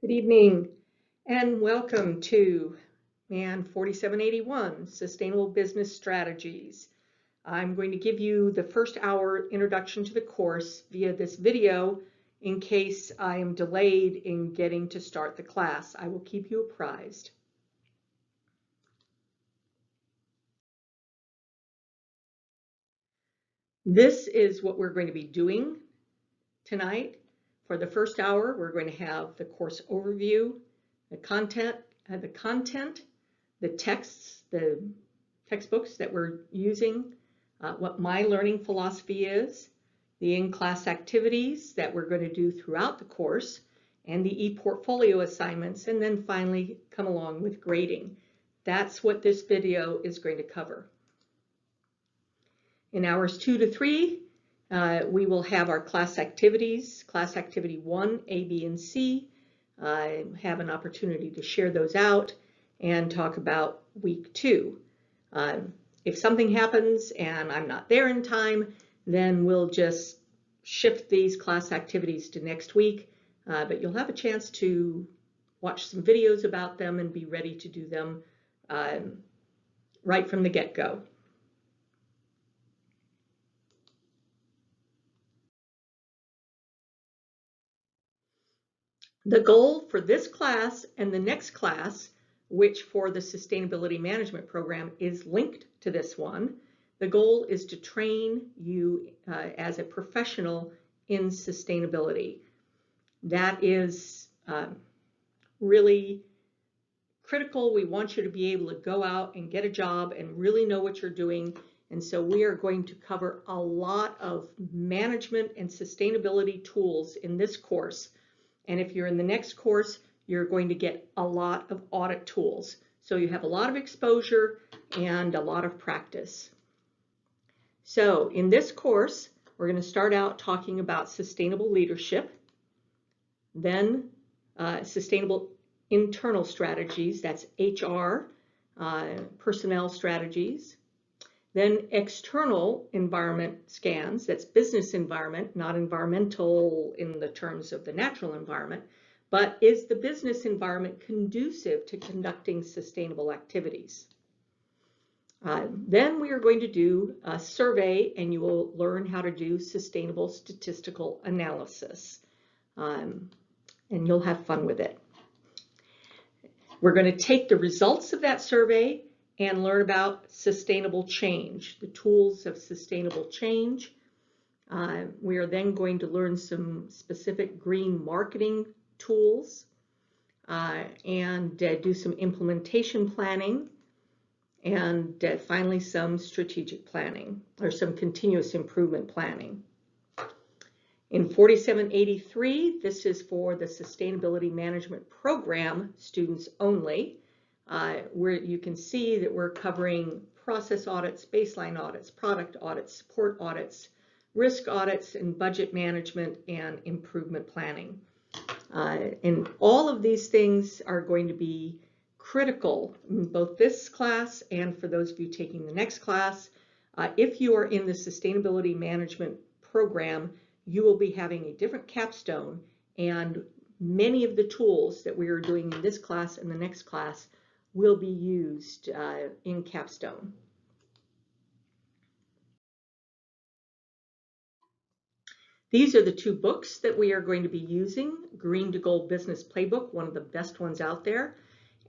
Good evening and welcome to MAN4781 Sustainable Business Strategies. I'm going to give you the first hour introduction to the course via this video in case I am delayed in getting to start the class. I will keep you apprised. This is what we're going to be doing tonight. For the first hour, we're going to have the course overview, the content, the texts, the textbooks that we're using, what my learning philosophy is, the in-class activities that we're going to do throughout the course, and the ePortfolio assignments, and then finally come along with grading. That's what this video is going to cover. In hours 2 to 3, we will have our class activities, class activity 1, A, B, and C. Have an opportunity to share those out and talk about week 2. If something happens and I'm not there in time, then we'll just shift these class activities to next week. But you'll have a chance to watch some videos about them and be ready to do them right from the get-go. The goal for this class and the next class, which for the Sustainability Management Program is linked to this one, the goal is to train you as a professional in sustainability. That is really critical. We want you to be able to go out and get a job and really know what you're doing. And so we are going to cover a lot of management and sustainability tools in this course. And if you're in the next course, you're going to get a lot of audit tools. So you have a lot of exposure and a lot of practice. So in this course, we're going to start out talking about sustainable leadership, then sustainable internal strategies, that's HR, personnel strategies, then external environment scans, that's business environment, not environmental in the terms of the natural environment, but is the business environment conducive to conducting sustainable activities? Then we are going to do a survey and you will learn how to do sustainable statistical analysis. And you'll have fun with it. We're going to take the results of that survey and learn about sustainable change, the tools of sustainable change. We are then going to learn some specific green marketing tools and do some implementation planning and finally some strategic planning or some continuous improvement planning. In 4783, this is for the Sustainability Management Program students only. Where you can see that we're covering process audits, baseline audits, product audits, support audits, risk audits, and budget management and improvement planning. And all of these things are going to be critical in both this class and for those of you taking the next class. If you are in the Sustainability Management Program, you will be having a different capstone, and many of the tools that we are doing in this class and the next class will be used in capstone. These are the two books that we are going to be using, Green to Gold Business Playbook, one of the best ones out there,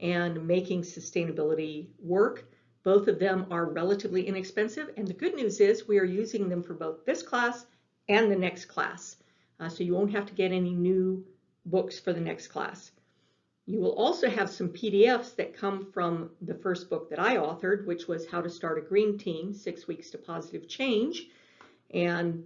and Making Sustainability Work. Both of them are relatively inexpensive, and the good news is we are using them for both this class and the next class. So you won't have to get any new books for the next class. You will also have some PDFs that come from the first book that I authored, which was How to Start a Green Team, 6 Weeks to Positive Change. And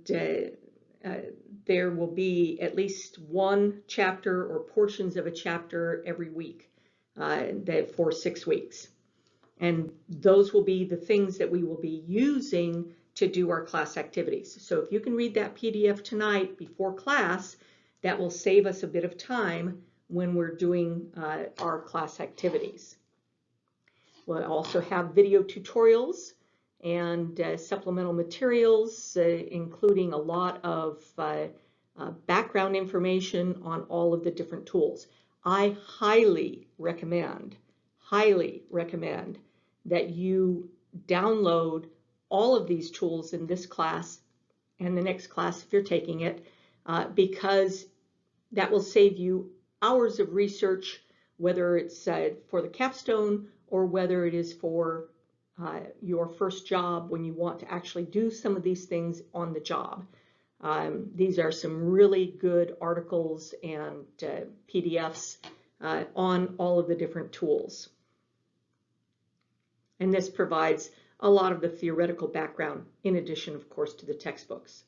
there will be at least one chapter or portions of a chapter every week for 6 weeks. And those will be the things that we will be using to do our class activities. So if you can read that PDF tonight before class, that will save us a bit of time when we're doing our class activities. We'll also have video tutorials and supplemental materials, including a lot of background information on all of the different tools. I highly recommend that you download all of these tools in this class and the next class if you're taking it, because that will save you hours of research, whether it's for the capstone or whether it is for your first job when you want to actually do some of these things on the job. These are some really good articles and PDFs on all of the different tools. And this provides a lot of the theoretical background in addition, of course, to the textbooks.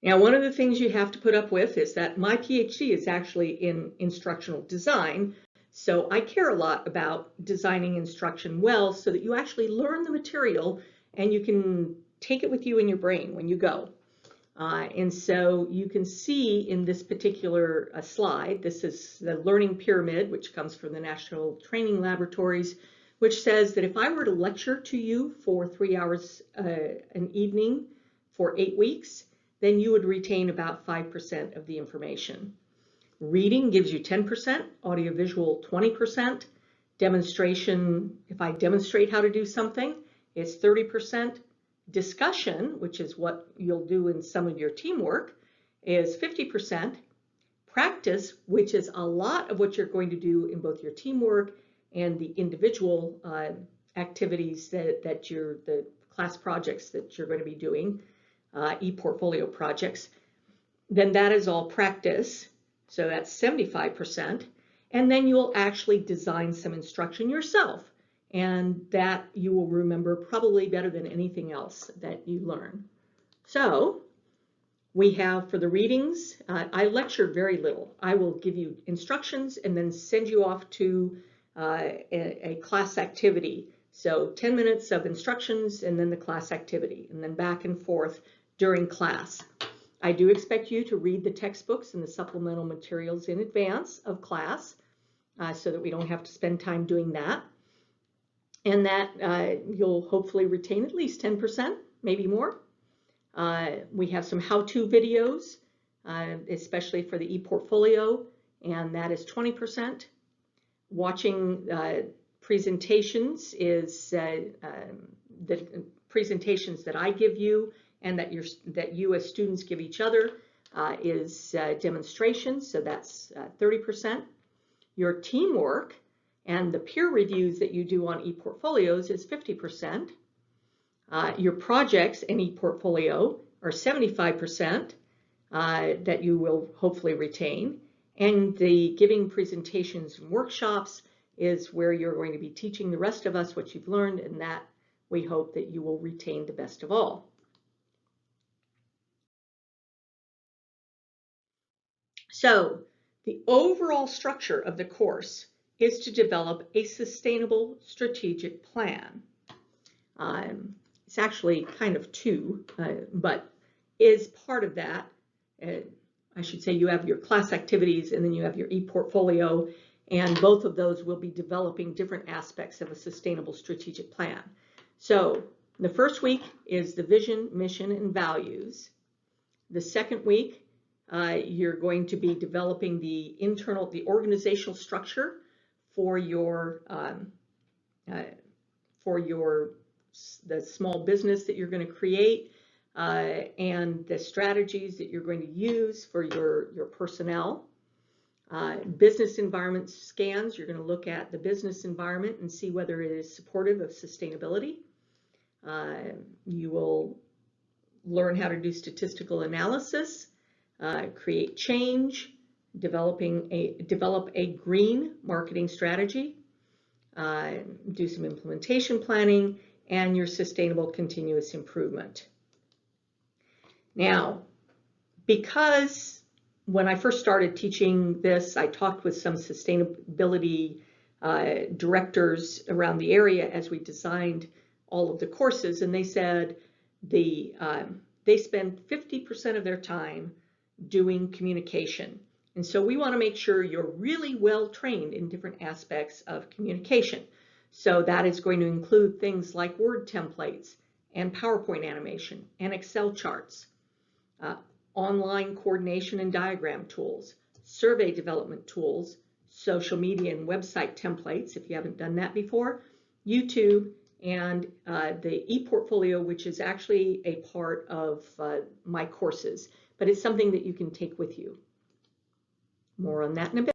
Now, one of the things you have to put up with is that my PhD is actually in instructional design. So I care a lot about designing instruction well so that you actually learn the material and you can take it with you in your brain when you go. And so you can see in this particular slide, this is the learning pyramid, which comes from the National Training Laboratories, which says that if I were to lecture to you for 3 hours an evening for 8 weeks, then you would retain about 5% of the information. Reading gives you 10%, audiovisual 20%, demonstration, if I demonstrate how to do something, it's 30%. Discussion, which is what you'll do in some of your teamwork, is 50%. Practice, which is a lot of what you're going to do in both your teamwork and the individual activities that the class projects that you're going to be doing, Eportfolio projects, then that is all practice. So that's 75%. And then you'll actually design some instruction yourself. And that you will remember probably better than anything else that you learn. So we have for the readings, I lecture very little. I will give you instructions and then send you off to a class activity. So 10 minutes of instructions and then the class activity, and then back and forth during class. I do expect you to read the textbooks and the supplemental materials in advance of class so that we don't have to spend time doing that. And that you'll hopefully retain at least 10%, maybe more. We have some how-to videos, especially for the ePortfolio, and that is 20%. Watching presentations is the presentations that I give you and that you as students give each other is demonstrations, so that's 30%. Your teamwork and the peer reviews that you do on ePortfolios is 50%. Your projects in ePortfolio are 75% that you will hopefully retain. And the giving presentations and workshops is where you're going to be teaching the rest of us what you've learned, and that we hope that you will retain the best of all. So the overall structure of the course is to develop a sustainable strategic plan. It's actually kind of two, but is part of that. I should say you have your class activities and then you have your ePortfolio, and both of those will be developing different aspects of a sustainable strategic plan. So the first week is the vision, mission, and values. The second week, you're going to be developing the organizational structure for the small business that you're going to create, and the strategies that you're going to use for your personnel. Business environment scans, you're going to look at the business environment and see whether it is supportive of sustainability. You will learn how to do statistical analysis, create change, develop a green marketing strategy, do some implementation planning, and your sustainable continuous improvement. Now, because when I first started teaching this, I talked with some sustainability directors around the area as we designed all of the courses, and they said they spend 50% of their time doing communication. And so we want to make sure you're really well trained in different aspects of communication. So that is going to include things like Word templates and PowerPoint animation and Excel charts. online coordination and diagram tools, survey development tools, social media and website templates, if you haven't done that before, YouTube, and the ePortfolio, which is actually a part of my courses, but it's something that you can take with you. More on that in a bit.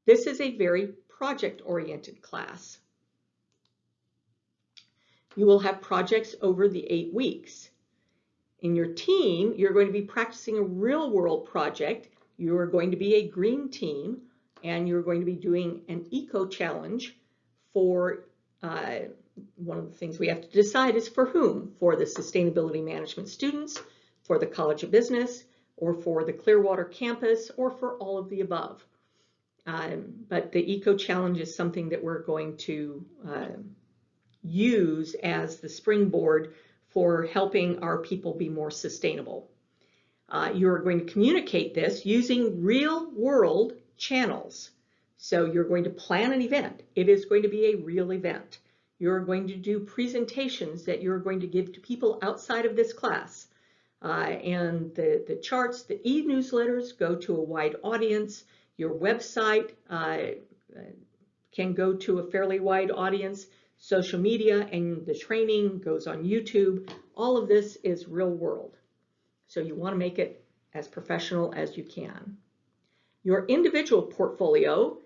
This is a very project-oriented class. You will have projects over the 8 weeks. In your team, you're going to be practicing a real-world project. You are going to be a green team, and you're going to be doing an eco-challenge for one of the things we have to decide is for whom? For the sustainability management students, for the College of Business, or for the Clearwater campus, or for all of the above. But the eco-challenge is something that we're going to use as the springboard for helping our people be more sustainable. You're going to communicate this using real-world channels. So you're going to plan an event. It is going to be a real event. You're going to do presentations that you're going to give to people outside of this class. And the charts, the e-newsletters go to a wide audience. Your website can go to a fairly wide audience. Social media and the training goes on YouTube. All of this is real world. So you want to make it as professional as you can. Your individual portfolio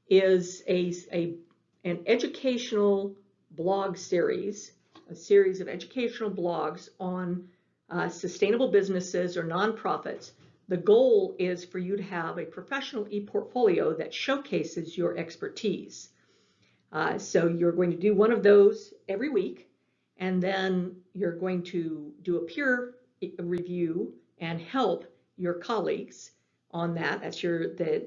is an educational blog series, a series of educational blogs on sustainable businesses or nonprofits. The goal is for you to have a professional e-portfolio that showcases your expertise. So you're going to do one of those every week, and then you're going to do a peer review and help your colleagues on that.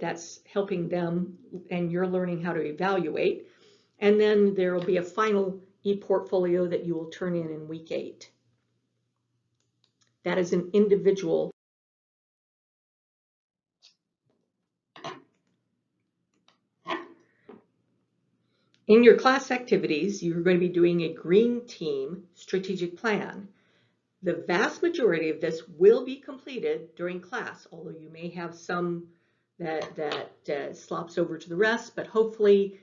That's helping them, and you're learning how to evaluate. And then there will be a final e-portfolio that you will turn in week 8. That is an individual. In your class activities, you're going to be doing a green team strategic plan. The vast majority of this will be completed during class, although you may have some that slops over to the rest, but hopefully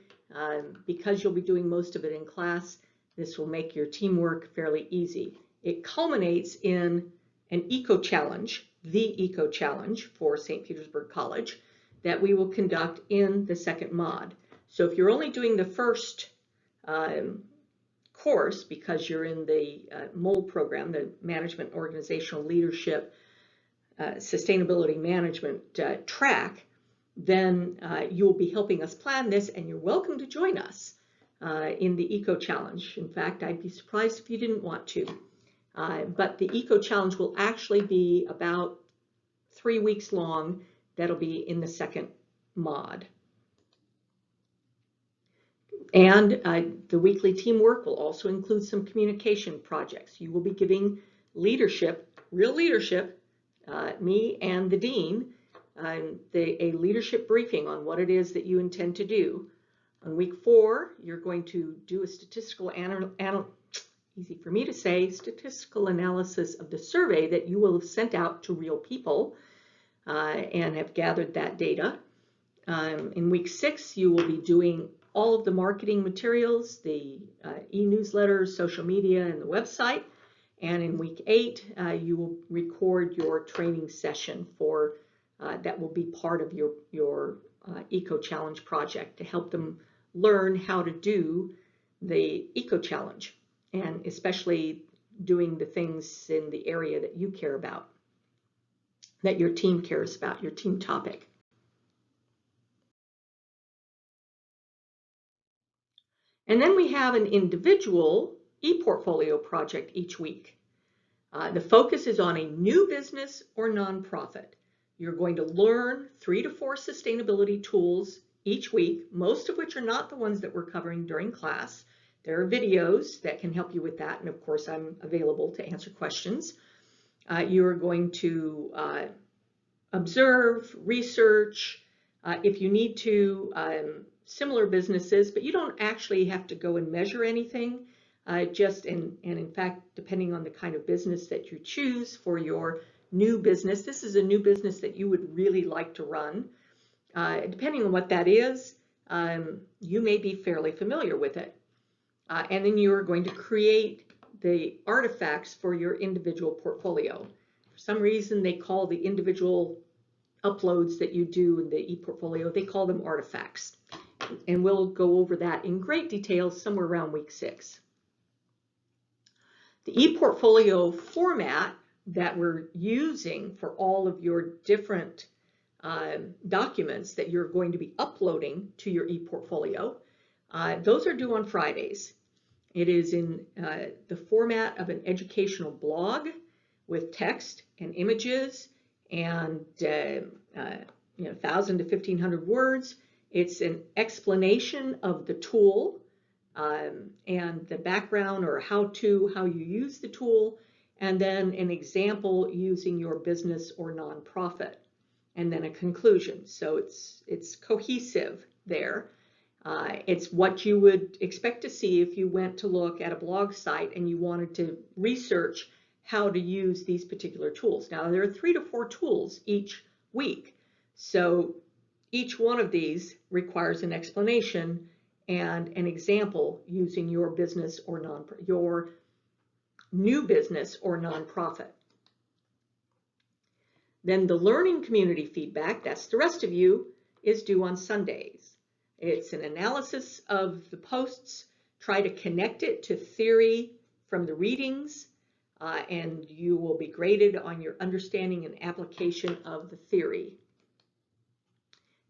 because you'll be doing most of it in class, this will make your teamwork fairly easy. It culminates in an eco-challenge, the eco-challenge for St. Petersburg College, that we will conduct in the second mod. So if you're only doing the first course because you're in the MOLD program, the Management Organizational Leadership Sustainability Management track, then you will be helping us plan this, and you're welcome to join us in the Eco Challenge. In fact, I'd be surprised if you didn't want to. But the Eco Challenge will actually be about 3 weeks long. That'll be in the second mod. And the weekly teamwork will also include some communication projects. You will be giving leadership, real leadership, me and the dean, a leadership briefing on what it is that you intend to do. On week 4, you're going to do a statistical easy for me to say, statistical analysis of the survey that you will have sent out to real people and have gathered that data. In week 6, you will be doing all of the marketing materials, the e-newsletters, social media, and the website. And in week 8, you will record your training session for that will be part of your Eco Challenge project to help them learn how to do the Eco Challenge, and especially doing the things in the area that you care about, that your team cares about, your team topic. And then we have an individual e-portfolio project each week. The focus is on a new business or nonprofit. You're going to learn 3 to 4 sustainability tools each week, most of which are not the ones that we're covering during class. There are videos that can help you with that, and of course I'm available to answer questions. You're going to observe, research, if you need to, similar businesses, but you don't actually have to go and measure anything. and in fact, depending on the kind of business that you choose for your new business, this is a new business that you would really like to run. Depending on what that is, you may be fairly familiar with it. And then you're going to create the artifacts for your individual portfolio. For some reason, they call the individual uploads that you do in the ePortfolio, they call them artifacts. And we'll go over that in great detail somewhere around week 6. The ePortfolio format that we're using for all of your different documents that you're going to be uploading to your ePortfolio, those are due on Fridays. It is in the format of an educational blog with text and images and 1,000 to 1,500 words. It's an explanation of the tool and the background or how you use the tool, and then an example using your business or nonprofit, and then a conclusion. So it's cohesive there. It's what you would expect to see if you went to look at a blog site and you wanted to research how to use these particular tools. Now, there are 3 to 4 tools each week. So each one of these requires an explanation and an example using your business or your new business or nonprofit. Then the learning community feedback, that's the rest of you, is due on Sundays. It's an analysis of the posts, try to connect it to theory from the readings, and you will be graded on your understanding and application of the theory.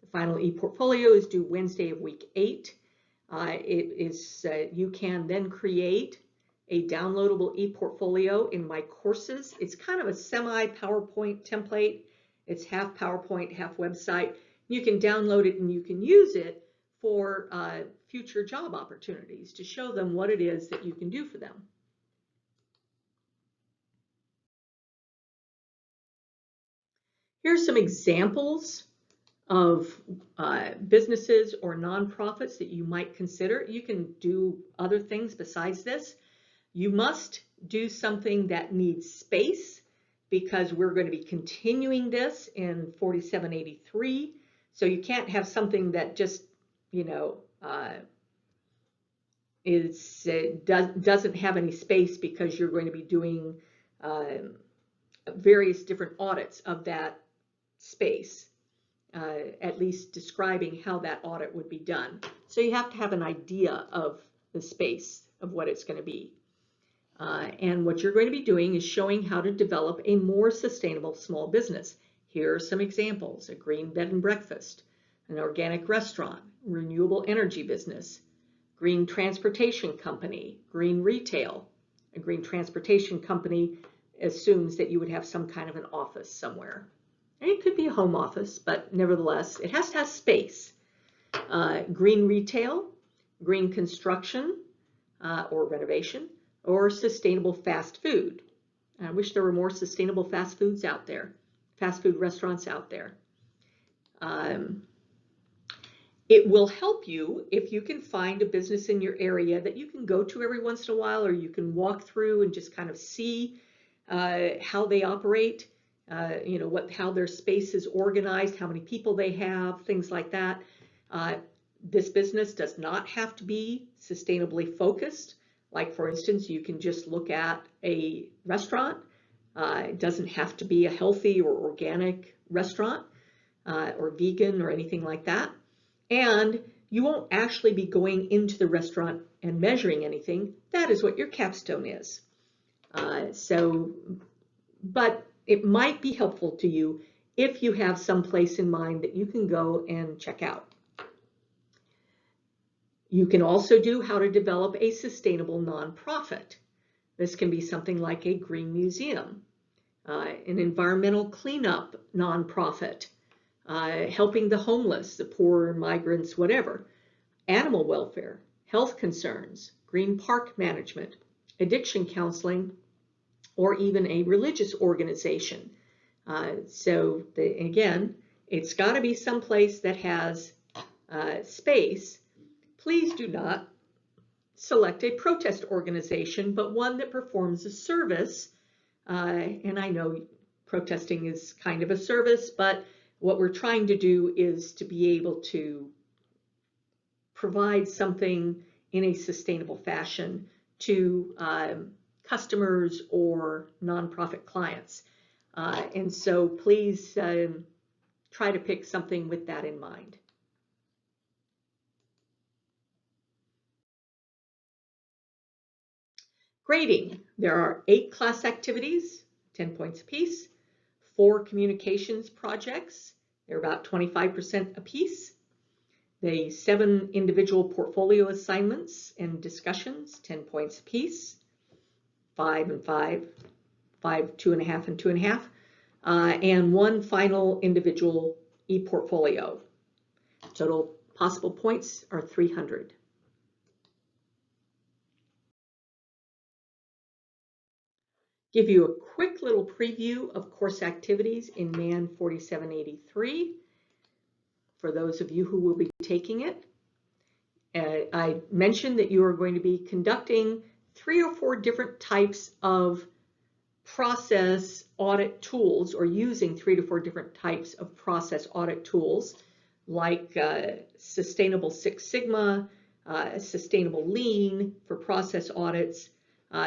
The final ePortfolio is due Wednesday of week 8. You can then create a downloadable ePortfolio in my courses. It's kind of a semi-PowerPoint template. It's half PowerPoint, half website. You can download it and you can use it for future job opportunities to show them what it is that you can do for them. Here's some examples of businesses or nonprofits that you might consider. You can do other things besides this. You must do something that needs space because we're going to be continuing this in 4783. So you can't have something that just, doesn't have any space because you're going to be doing various different audits of that space, at least describing how that audit would be done. So you have to have an idea of the space of what it's going to be. And what you're going to be doing is showing how to develop a more sustainable small business. Here are some examples: a green bed and breakfast, an organic restaurant, renewable energy business, green transportation company, green retail. A green transportation company assumes that you would have some kind of an office somewhere. And it could be a home office, but nevertheless, it has to have space. Green retail, green construction or renovation, or sustainable fast food. I wish there were more sustainable fast food restaurants out there. It will help you if you can find a business in your area that you can go to every once in a while, or you can walk through and just kind of see how they operate, how their space is organized, how many people they have, things like that. This business does not have to be sustainably focused. Like, for instance, you can just look at a restaurant. It doesn't have to be a healthy or organic restaurant or vegan or anything like that. And you won't actually be going into the restaurant and measuring anything. That is what your capstone is. But it might be helpful to you if you have some place in mind that you can go and check out. You can also do how to develop a sustainable nonprofit. This can be something like a green museum, an environmental cleanup nonprofit, helping the homeless, the poor, migrants, whatever, animal welfare, health concerns, green park management, addiction counseling, or even a religious organization. Again, it's got to be someplace that has space. Please do not select a protest organization, but one that performs a service. And I know protesting is kind of a service, but what we're trying to do is to be able to provide something in a sustainable fashion to customers or nonprofit clients. And so please try to pick something with that in mind. Grading. There are 8 class activities, 10 points apiece, 4 communications projects. They're about 25% apiece. The 7 individual portfolio assignments and discussions, 10 points apiece, 5 and 5, 5, 2.5 and 2.5, and 1 final individual e-portfolio. Total possible points are 300. Give you a quick little preview of course activities in MAN4783 for those of you who will be taking it. I mentioned that you are going to be conducting 3 or 4 different types of process audit tools, or using 3 to 4 different types of process audit tools, like Sustainable Six Sigma, Sustainable Lean for process audits.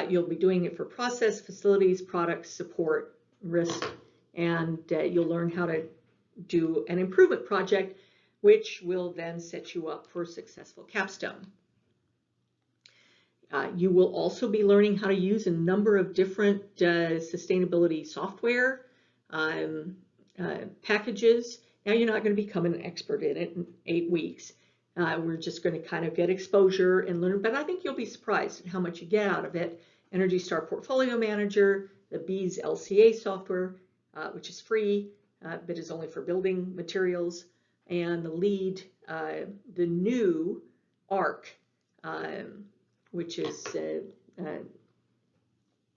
You'll be doing it for process, facilities, products, support, risk, and you'll learn how to do an improvement project, which will then set you up for a successful capstone. You will also be learning how to use a number of different sustainability software packages. Now, you're not going to become an expert in it in 8 weeks. We're just going to kind of get exposure and learn, but I think you'll be surprised at how much you get out of it. Energy Star Portfolio Manager, the Bees LCA software, which is free, but is only for building materials, and the LEAD, the new ARC, which is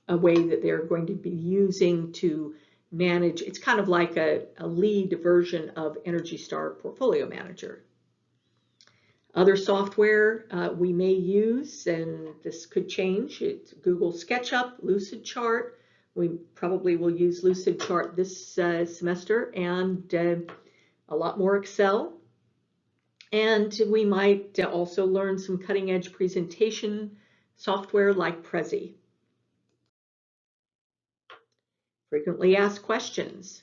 a way that they're going to be using to manage. It's kind of like a LEAD version of Energy Star Portfolio Manager. Other software we may use, and this could change, it's Google SketchUp, Lucidchart. We probably will use Lucidchart this semester, and a lot more Excel. And we might also learn some cutting-edge presentation software like Prezi. Frequently asked questions.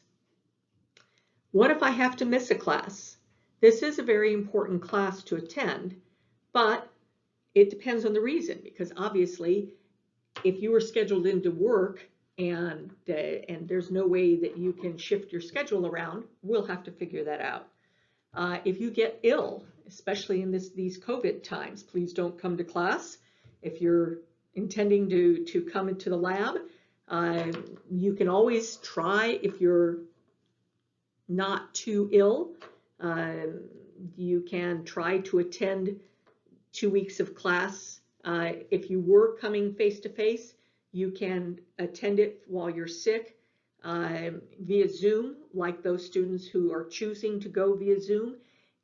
What if I have to miss a class? This is a very important class to attend, but it depends on the reason, because obviously if you were scheduled into work and there's no way that you can shift your schedule around, we'll have to figure that out. If you get ill, especially in these COVID times, please don't come to class. If you're intending to come into the lab, you can always try, if you're not too ill, you can try to attend 2 weeks of class. If you were coming face-to-face, you can attend it while you're sick via Zoom, like those students who are choosing to go via Zoom,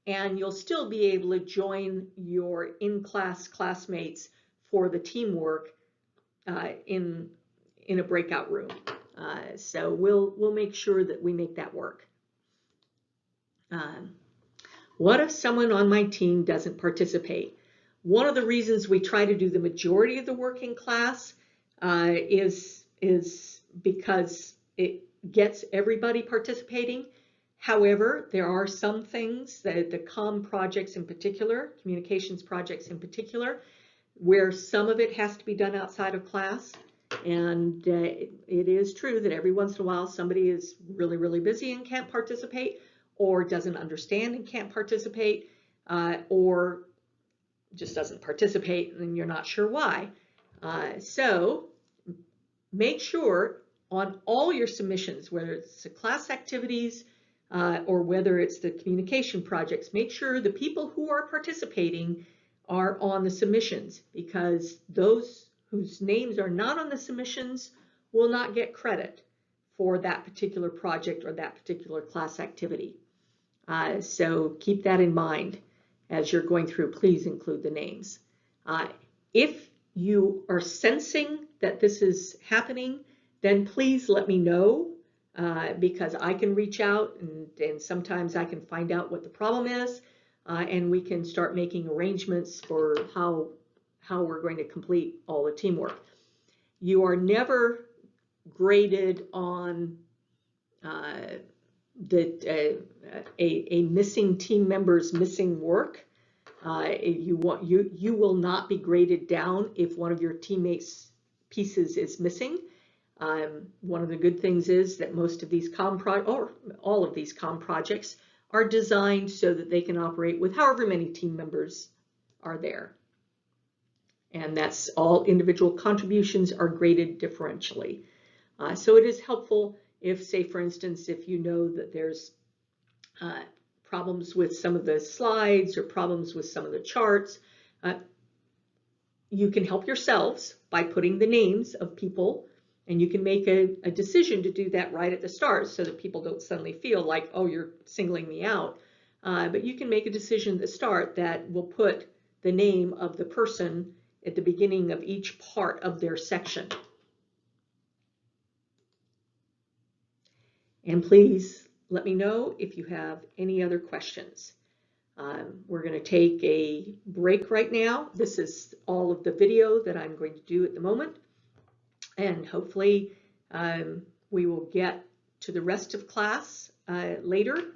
and you'll still be able to join your in-class classmates for the teamwork in a breakout room. So we'll make sure that we make that work. What if someone on my team doesn't participate? One of the reasons we try to do the majority of the work in class is because it gets everybody participating. However, there are some things that the comm projects in particular, communications projects in particular, where some of it has to be done outside of class. And it is true that every once in a while somebody is really, really busy and can't participate, or doesn't understand and can't participate, or just doesn't participate and you're not sure why. So make sure on all your submissions, whether it's the class activities or whether it's the communication projects, make sure the people who are participating are on the submissions, because those whose names are not on the submissions will not get credit for that particular project or that particular class activity. So keep that in mind as you're going through. Please include the names. If you are sensing that this is happening, then please let me know, because I can reach out and sometimes I can find out what the problem is, and we can start making arrangements for how we're going to complete all the teamwork. You are never graded on a missing team member's missing work. You will not be graded down if one of your teammates' pieces is missing. One of the good things is that most of these all of these comm projects are designed so that they can operate with however many team members are there. And that's all individual contributions are graded differentially. So it is helpful if, say, for instance, if you know that there's problems with some of the slides or problems with some of the charts, you can help yourselves by putting the names of people, and you can make a decision to do that right at the start so that people don't suddenly feel like, oh, you're singling me out. But you can make a decision at the start that will put the name of the person at the beginning of each part of their section. And please let me know if you have any other questions. We're going to take a break right now. This is all of the video that I'm going to do at the moment. And hopefully we will get to the rest of class later.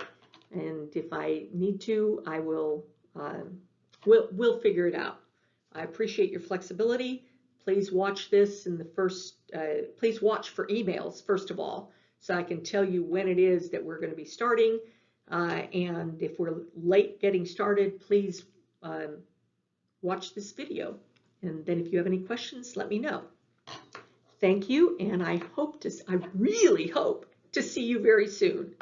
And if I need to, I will we'll figure it out. I appreciate your flexibility. Please watch this in the first, please watch for emails first of all, so I can tell you when it is that we're going to be starting. And if we're late getting started, please watch this video. And then if you have any questions, let me know. Thank you, and I really hope to see you very soon.